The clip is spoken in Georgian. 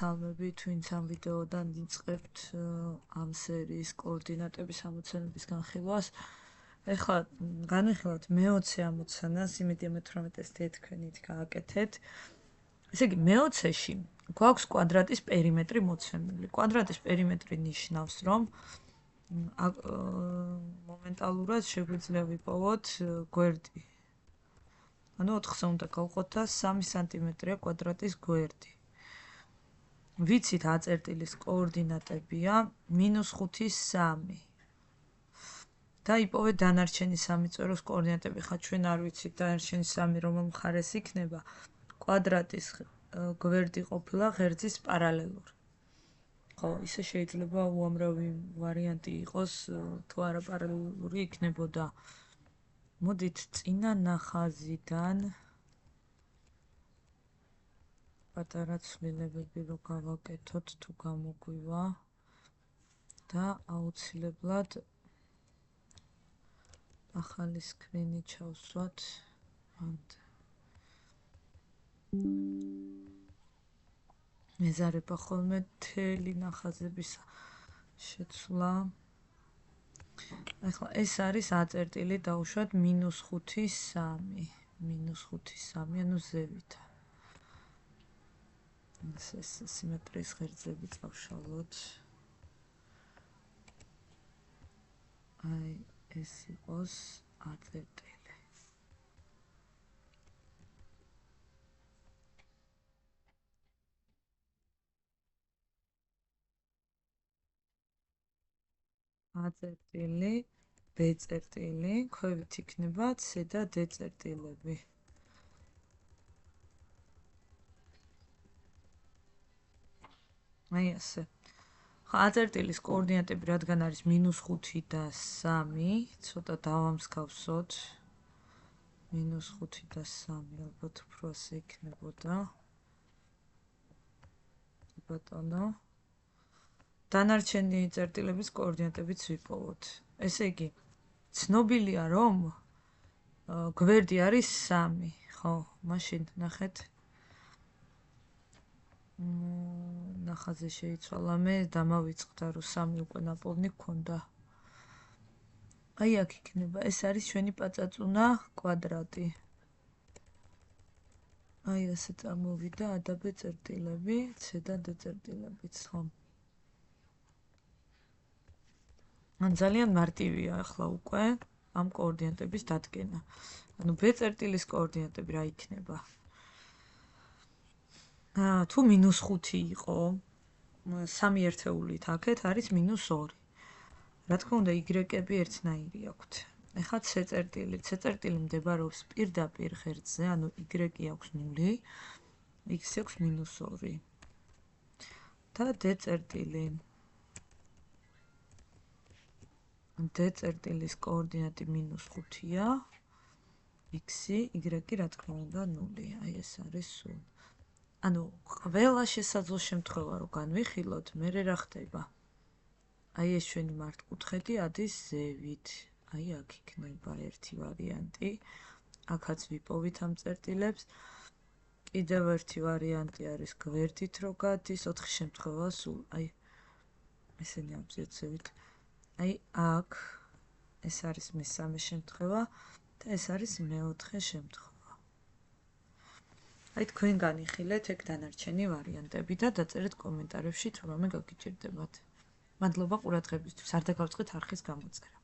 მოგესალმებით, ვინც ამ ვიდეოდან იწყებთ ამ სერიის კოორდინატების ამოცანების განხილვას. ეხლა განვიხილოთ მე-20 ამოცანას, იმედია მე-18-ე თქვენით გააკეთეთ. ესე იგი, მე-20-ში გვაქვს კვადრატის პერიმეტრი მოცემული. კვადრატის პერიმეტრი ნიშნავს, რომ მომენტალურად შეგვიძლია ვიპოვოთ გვერდი. ანუ 4-ზე უნდა გავყოთ და 3 სანტიმეტრია კვადრატის გვერდი. ვიცით აწერტილის კოორდინატებია -5, 3 და იპოვეთ დანარჩენი 3 წეროს კოორდინატები. ხა ჩვენ არ ვიცით დანარჩენი 3 რომელ მხარეს იქნება. კვადრატის გვერდი ყოფილა ღერძის პარალელური. ხო, ისე შეიძლება უამრავი ვარიანტი იყოს, თუ არა პარალელური იქნებოდა. მოდით წინა ნახაზიდან პატარა ცვლილებები რო გავაკეთოთ, თუ გამოგვივა და აუცილებლად ახალი სკრინი ჩავსვათ. მეზარება ხოლმე მთელი ნახაზების შეცვლა. ახლა ეს არის აწერტილი, დავუშვათ -5, 3, -5, 3, ანუ ზევით. ეს სიმეტრიის ღერძები წავშალოთ. აი, ეს იყოს აწერტილი. აწერტილი, B წერტილი, ქვევით იქნება C და D წერტილები. აი ასე. აწერტილის კოორდინატები რადგან არის -5 და 3, ცოტა დავამსგავსოთ. -5 და 3 ალბათ უფრო ასე იქნებოდა. ბატონო. დანარჩენი წერტილების კოორდინატებიც ვიპოვოთ. ესე იგი, ცნობილია რომ გვერდი არის 3, ხო, მაშინ ნახეთ. ნახაზე შეიცვალა მე, დამავიწყდა რომ 3 უკვე ნაპოვნი გქონდა. აი აქ იქნება, ეს არის ჩვენი პაწაწუნა კვადრატი. აი ასე წამოვიდა A და B წერტილები, C და D წერტილებიც, ხო. ან ძალიან მარტივია ახლა უკვე ამ კოორდინატების დადგენა. ანუ B წერტილის კოორდინატები რა იქნება? თუ -5 იყო, 3 ერთეულით აქეთ არის -2. რა თქმა უნდა, Y-ები ერთნაირი აქვთ. ეხლა C წერტილი. C წერტილი მდებარეობს პირდაპირ ღერძზე, ანუ Y აქვს 0, X აქვს -2. და D წერტილი. D წერტილის კოორდინატი -5-ია, X, Y რა თქმა უნდა 0. აი ეს არის სულ. ანუ ყველა შესაძლო შემთხვევა რო განვიხილოთ, მერე რა ხდება? აი ეს ჩვენი მართკუთხედი ადის ზევით. აი აქ იქნება ერთი ვარიანტი. აქაც ვიპოვით ამ წერტილებს. კიდევ ერთი ვარიანტი არის გვერდით რო გადის, 4 შემთხვევა სულ. აი ესენი ამბზიოთ ზევით. აი აქ ეს არის მესამე შემთხვევა და ეს არის მეოთხე შემთხვევა. აი თქვენ განიხილეთ ეგ დანარჩენი ვარიანტები და დაწერეთ კომენტარებში თუ რამე გაგიჭირდებათ. მადლობა ყურადღებისთვის. არ დაგავწყეთ არხის გამოწერა.